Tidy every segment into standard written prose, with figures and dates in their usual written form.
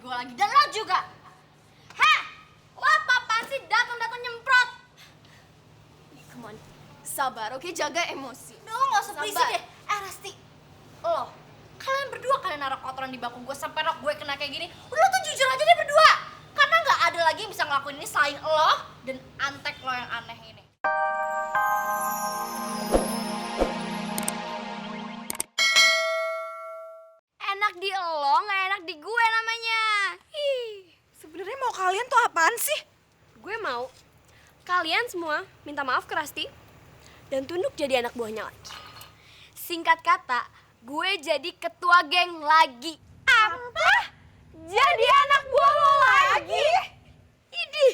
gue lagi, dan lo juga. Heh, lo apa-apaan sih datang-datang nyemprot? Come on, sabar, oke? Jaga emosi. Udah, lo gak usah berisik deh. Rasti, lo, kalian berdua kalian naruh kotoran di bangku gue sampai rok gue kena kayak gini. Udah, lo tuh jujur aja deh berdua. Karena gak ada lagi yang bisa ngelakuin ini selain lo dan antek lo yang aneh ini. Enak di lo, gak enak di gue namanya. Sebenarnya mau kalian tuh apaan sih? Gue mau kalian semua minta maaf ke Rasti dan tunduk jadi anak buahnya lagi. Singkat kata, gue jadi ketua geng lagi. Apa? Jadi anak buah lo lagi? Idih.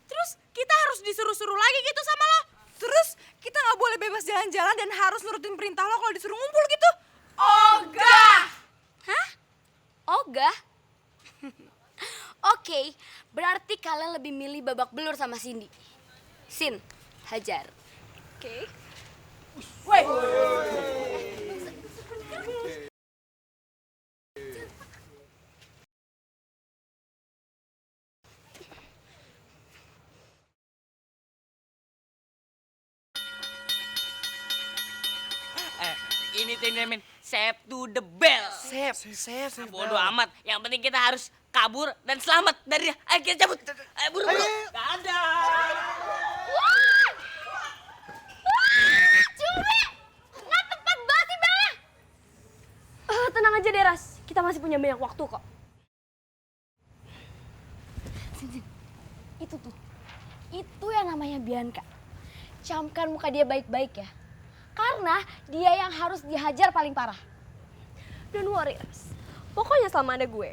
Terus kita harus disuruh-suruh lagi gitu sama lo? Terus kita nggak boleh bebas jalan-jalan dan harus nurutin perintah lo kalau disuruh ngumpul gitu? Ogah! Hah? Ogah? Oke, berarti kalian lebih milih babak belur sama Cindy. Sin, hajar. Oke. Ini tuh yang dinamain save to the bell. Save. Bodoh amat. Yang penting kita harus kabur dan selamat dari dia. Ayo kita cabut. Ayo buru-buru. Gak ada. Cumi! Nggak tepat banget sih, Bella! Tenang aja deh Ras, kita masih punya banyak waktu kok. Sin, itu tuh. Itu yang namanya Bianca. Camkan muka dia baik-baik ya. Karena dia yang harus dihajar paling parah. Don't worry Ras, pokoknya selama ada gue,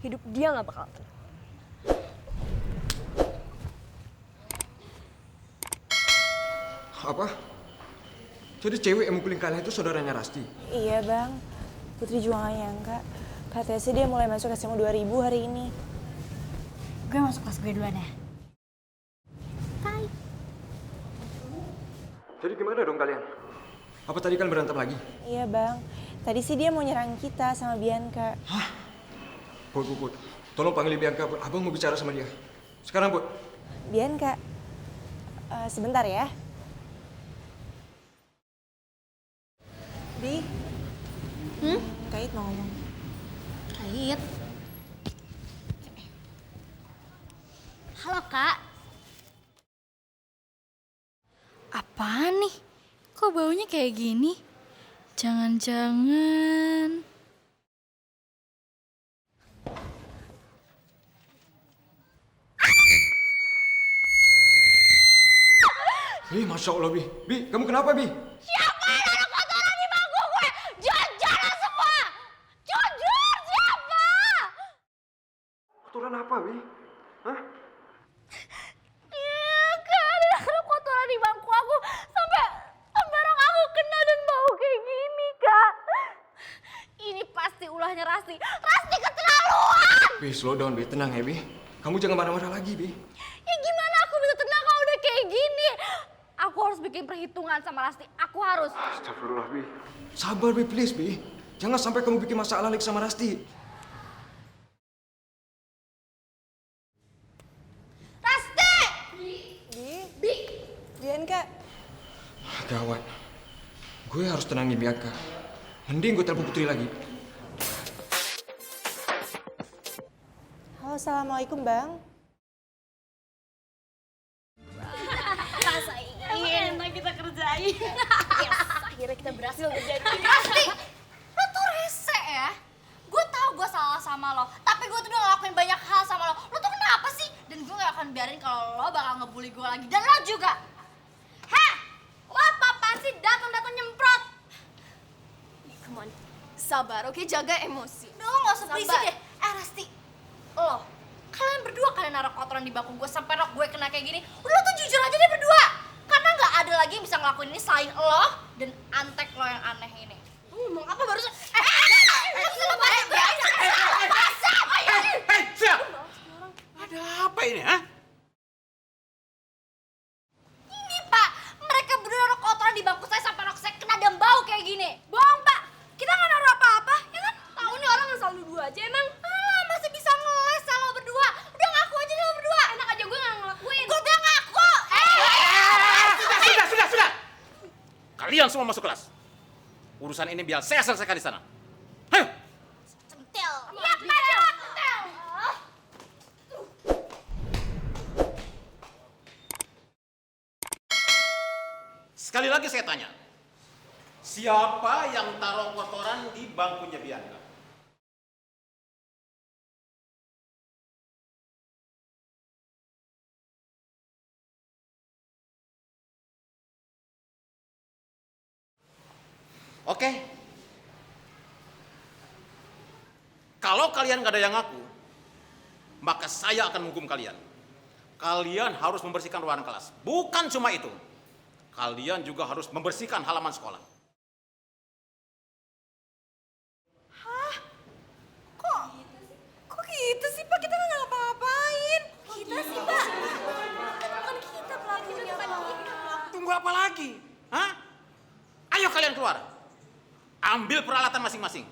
hidup dia gak bakal tenang. Apa? Jadi cewek yang mukulin kalian itu saudaranya Rasti? Iya bang, Putri juga gak nyangka. Katanya sih dia mulai masuk SMA 2000 hari ini. Gue masuk kelas gue duluan ya. Bye. Jadi gimana dong kalian? Apa tadi kan berantem lagi? Iya bang, tadi sih dia mau nyerang kita sama Bianca. Hah? Put. Tolong panggil Bianca, Put. Abang mau bicara sama dia. Sekarang, Put. Bianca, sebentar ya. Bi, Kait mau ngomong. Kait. Halo, Kak. Apaan nih? Kok baunya kayak gini? Jangan-jangan... Masya Allah, Bi. Bi, kamu kenapa, Bi? Siapa yang naruh kotoran di bangku gue? Jalan-jalan semua! Jujur, siapa? Kotoran apa, Bi? Hah? Iya, Kak. Ada naruh kotoran di bangku aku. Sampai barang aku kena dan bau kayak gini, Kak. Ini pasti ulahnya Rasti. Rasti keterlaluan! Bi, slow down, Bi. Tenang ya, Bi. Kamu jangan marah-marah lagi, Bi. Ya gimana aku bisa tenang kalau udah kayak gini? Aku harus bikin perhitungan sama Rasti. Aku harus. Astagfirullah, Bi. Sabar, Bi, please, Bi. Jangan sampai kamu bikin masalah lagi sama Rasti. Rasti! Bianca, Gawat. Gue harus tenangin Bianca. Mending gue telepon Putri lagi. halo assalamualaikum bang. Enak kita kerjain. Yes, akhirnya kita berhasil kerjain. Rasti, lo tuh rese ya? Gue tahu gue salah sama lo, tapi gue tuh udah ngelakuin banyak hal sama lo. Lo tuh kenapa sih? Dan gue gak akan biarin kalau lo bakal ngebully gue lagi. Dan lo juga. Heh, lo apa-apaan sih datang-datang nyemprot? Come on, sabar, oke? Jaga emosi. Udah, lo gak usah berisik deh. Rasti, lo, kalian berdua kalian naruh kotoran di bangku gue sampai rok gue kena kayak gini. Udah, lo tuh jujur aja deh berdua. Karena gak ada lagi yang bisa ngelakuin ini selain lo dan antek lo yang aneh ini. Lo ngomong apa barusan? Siap. Ada apa ini, ha? Ini, Pak, mereka berdua naruh kotoran di bangku saya sampai rok saya kena dan bau kayak gini. Bohong, Pak. Kita gak naruh apa-apa, ya kan? Tahu nih orang yang selalu dua aja emang. Masih Kalian semua masuk kelas. Urusan ini biar saya selesaikan di sana. Ayo. Centil. Iya, Pak. Centil. Sekali lagi saya tanya. Siapa yang taruh kotoran di bangkunya Bianca? Oke. Kalau kalian nggak ada yang ngaku, maka saya akan menghukum kalian. Kalian harus membersihkan ruangan kelas. Bukan cuma itu. Kalian juga harus membersihkan halaman sekolah. Kok gitu sih, Pak? Kita nggak ngapa-ngapain. Kita sih, Pak. Bukan kita pelakunya, Pak. Tunggu apa lagi? Hah? Ayo kalian keluar. Ambil peralatan masing-masing.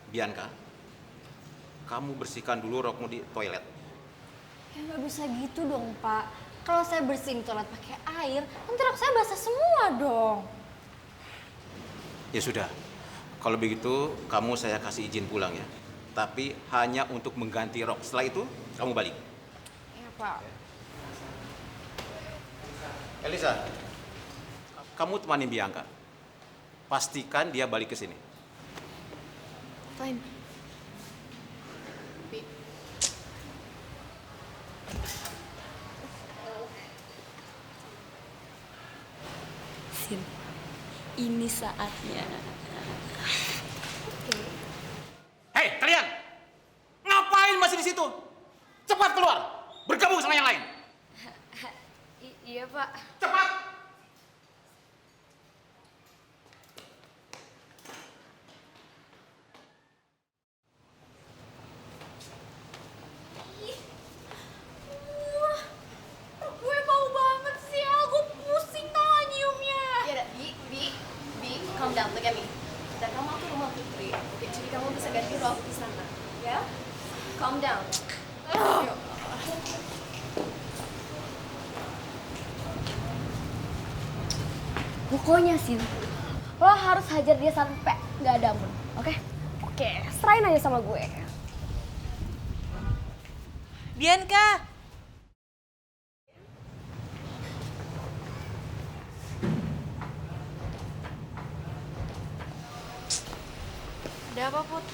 Bianca, kamu bersihkan dulu rokmu di toilet. Ya nggak bisa gitu dong, Pak. Kalau saya bersihin toilet pakai air, nanti rok saya basah semua dong. Ya sudah, kalau begitu kamu saya kasih izin pulang ya. Tapi hanya untuk mengganti rok. Setelah itu kamu balik. Iya, Pak. Elisa, kamu temani Bianca. Pastikan dia balik ke sini. Fine. Sin, ini saatnya. Hei, kalian! Ngapain masih di situ? Cepat keluar! Bergabung sama yang lain. Iya, Pak. Cepat! Gue mau banget sih, gue pusing tau gak nyiumnya. Ya udah, Bi, calm down, look at me. Dan kamu tuh rumah Putri, oke, jadi kamu bisa ganti rok di sana, ya? Calm down. Yuk. Pokoknya sih, lo harus hajar dia sampai gak ada ampun, oke? Oke, serahin aja sama gue. Bianca. Ada apa, Put?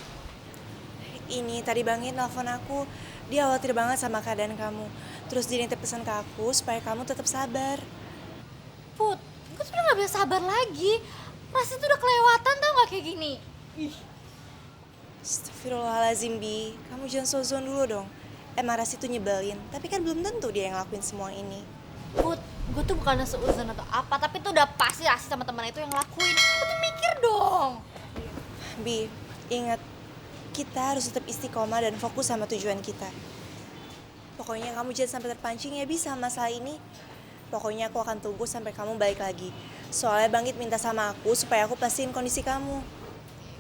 Ini tadi Bangin nelfon aku. Dia khawatir banget sama keadaan kamu. Terus dia nitip pesan ke aku supaya kamu tetap sabar. Put, gue tuh udah gak bisa sabar lagi. Rasa tuh udah kelewatan tau gak kayak gini. Astagfirullahaladzim, Bi. Kamu jangan sozon dulu dong. Emang Rasi tuh nyebelin, tapi kan belum tentu dia yang ngelakuin semua ini. Put, gue tuh bukan seuzon atau apa, tapi tuh udah pasti Rasi sama teman itu yang ngelakuin. Lu tuh mikir dong. Bi, ingat, kita harus tetap istiqomah dan fokus sama tujuan kita. Pokoknya kamu jangan sampai terpancing ya, Bi, sama masalah ini. Pokoknya aku akan tunggu sampai kamu balik lagi. Soalnya Bangit minta sama aku supaya aku pastiin kondisi kamu.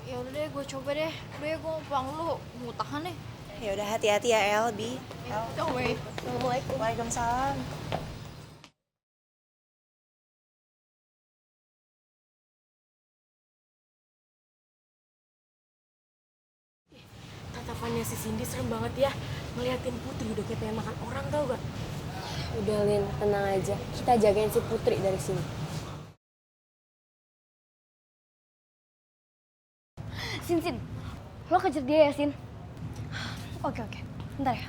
Ya udah deh, gue coba deh. Udah ya, gue mau pulang dulu, mau tahan deh. Ya udah, hati-hati ya, El, Bi. Assalamualaikum. Waalaikumsalam. Tatapannya si Cindy serem banget ya. Ngeliatin Putri udah kayak pengen makan orang, tau gak? Udah, Lin, tenang aja. Kita jagain si Putri dari sini. Sin, lo kejar dia ya, Sin? Oke, bentar ya.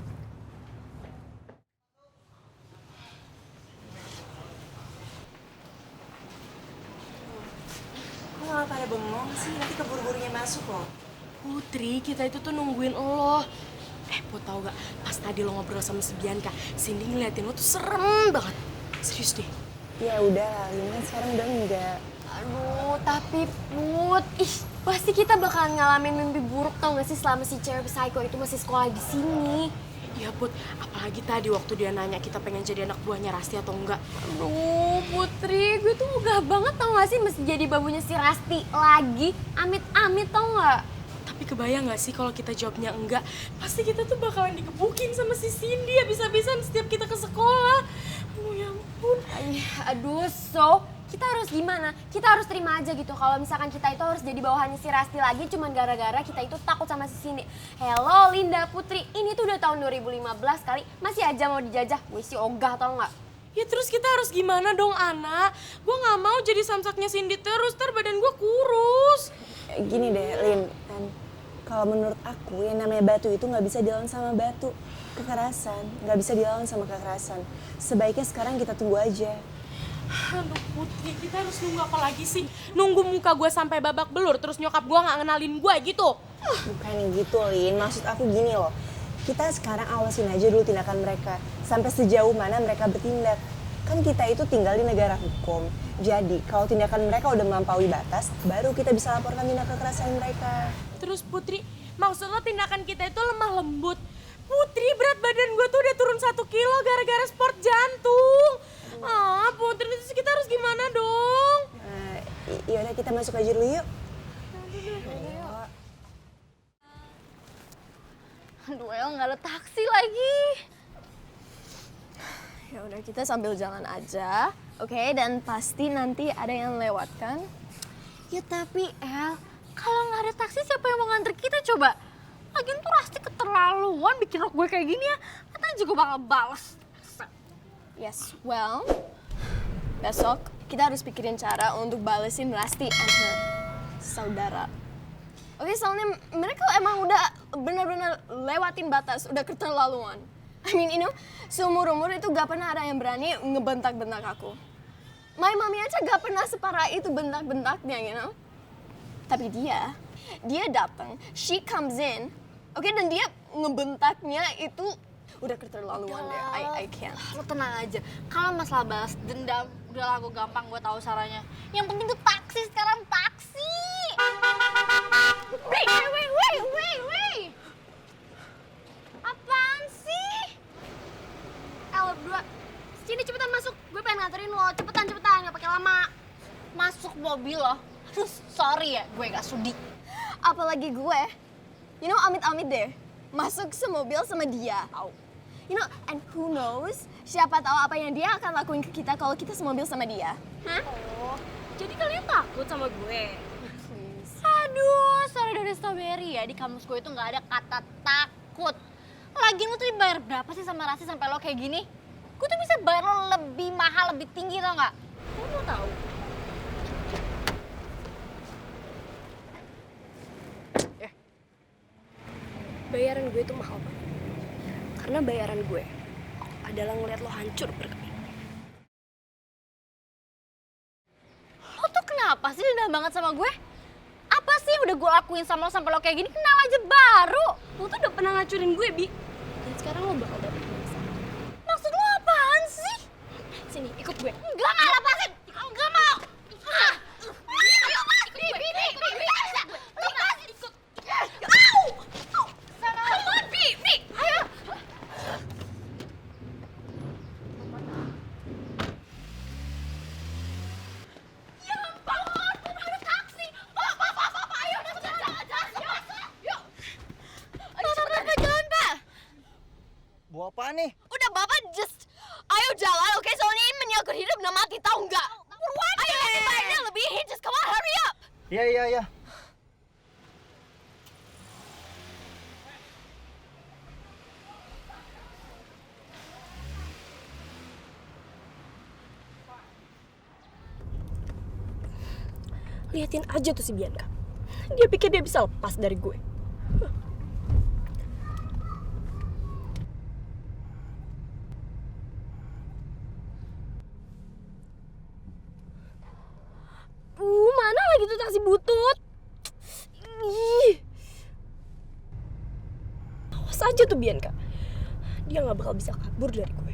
Kok malah pada bengong sih? Nanti keburu-burunya masuk loh. Putri, kita itu tuh nungguin lo. Put, tau gak? Pas tadi lo ngobrol sama si Bianca, Cindy ngeliatin lo tuh serem banget. Serius deh. Ya udah, Lina sekarang udah enggak. Aduh, tapi Put, pasti kita bakalan ngalamin mimpi buruk tau gak sih selama si cewek psycho itu masih sekolah di sini. Iya Put, apalagi tadi waktu dia nanya kita pengen jadi anak buahnya Rasti atau enggak. Aduh Putri, gue tuh megah banget tau gak sih mesti jadi babunya si Rasti lagi. Amit-amit tau gak? Tapi kebayang gak sih kalau kita jawabnya enggak, pasti kita tuh bakalan digebukin sama si Cindy habis-habisan setiap kita ke sekolah. Oh ya ampun. Aduh, so kita harus gimana? Kita harus terima aja gitu kalau misalkan kita itu harus jadi bawahannya si Rasti lagi cuman gara-gara kita itu takut sama si Cindy. Hello Linda Putri, ini tuh udah tahun 2015 kali, masih aja mau dijajah. Gue sih ogah tau gak? Ya terus kita harus gimana dong anak? Gue gak mau jadi samsatnya Cindy terus, ntar badan gue kurus. Gini deh, Lin, kan kalau menurut aku yang namanya batu itu nggak bisa dilawan sama batu. Kekerasan nggak bisa dilawan sama kekerasan. Sebaiknya sekarang kita tunggu aja. Aduh Putri, kita harus nunggu apa lagi sih? Nunggu muka gue sampai babak belur, terus nyokap gue nggak ngenalin gue gitu? Bukan gitu, Lin. Maksud aku gini loh. Kita sekarang awasin aja dulu tindakan mereka. Sampai sejauh mana mereka bertindak. Kan kita itu tinggal di negara hukum. Jadi, kalau tindakan mereka udah melampaui batas, baru kita bisa laporkan tindak kekerasan mereka. Terus Putri, maksud lo tindakan kita itu lemah lembut? Putri, berat badan gue tuh udah turun 1 kilo gara-gara sport jantung. Ah, Putri, terus kita harus gimana dong? Yaudah kita masuk aja dulu yuk. Aduh, El nggak ada taksi lagi. Ya udah kita sambil jalan aja, oke? Dan pasti nanti ada yang lewat kan? Ya tapi El, kalau nggak ada taksi siapa yang mau nganter kita coba? Lagian tuh Rasti keterlaluan bikin rok gue kayak gini ya. Katanya juga bakal balas. Yes, well, besok kita harus pikirin cara untuk balesin Rasti and her saudara. Oke, soalnya mereka emang udah benar-benar lewatin batas, udah keterlaluan. I mean, you know, seumur-umur itu gak pernah ada yang berani ngebentak-bentak aku. My mommy aja gak pernah separah itu bentak-bentaknya, you know. Tapi dia datang, she comes in, oke, dan dia ngebentaknya itu udah keterlaluan deh. I can't. Lo tenang aja, kalau masalah balas dendam, udah lagu gampang gue tahu caranya. Yang penting tuh taksi sekarang, taksi! Wait! Apaan sih? El berdua, sini cepetan masuk, gue pengen nganterin lo, cepetan, gak pakai lama. Masuk mobil lo, aduh sorry ya, gue gak sudi. Apalagi gue, you know, amit-amit deh, masuk semobil sama dia. You know, and who knows, siapa tahu apa yang dia akan lakuin ke kita kalau kita semobil sama dia. Hah? Oh, jadi kalian takut sama gue? Aduh, sorry dari strawberry ya, di kamus gue itu gak ada kata takut. Lagian lu tuh dibayar berapa sih sama Rasti sampai lo kayak gini? Gue tuh bisa bayar lo lebih mahal, lebih tinggi tau gak? Lo mau tahu? Bayaran gue itu mahal banget. Karena bayaran gue adalah ngeliat lo hancur berkeping. Lo tuh kenapa sih dendam banget sama gue? Apa sih yang udah gue lakuin sama lo sampai lo kayak gini? Kenal aja baru. Lo tuh udah pernah ngacurin gue, Bi. Dan sekarang lo bakal dapet balasan. Maksud lo apaan sih? Sini, ikut gue. Enggak, lepasin. Enggak mau. Ayo, Bi. Lepasin. Ikut. Au. Come on, Bi. Ayo. Ya ampun, ada taksi. Pak, ayo, jangan. Yuk. Pak, jalan, Pak. Bawa apa nih? Udah Bapak just ayo jalan, oke? Soalnya ini menyangkut hidup dan mati, tahu nggak? Ayo nanti bayarnya lebihin, just come on, hurry up! Iya. Liatin aja tuh si Bianca. Dia pikir dia bisa lepas dari gue. Mana lagi tuh taksi butut? Ih. Awas aja tuh Bianca. Dia gak bakal bisa kabur dari gue.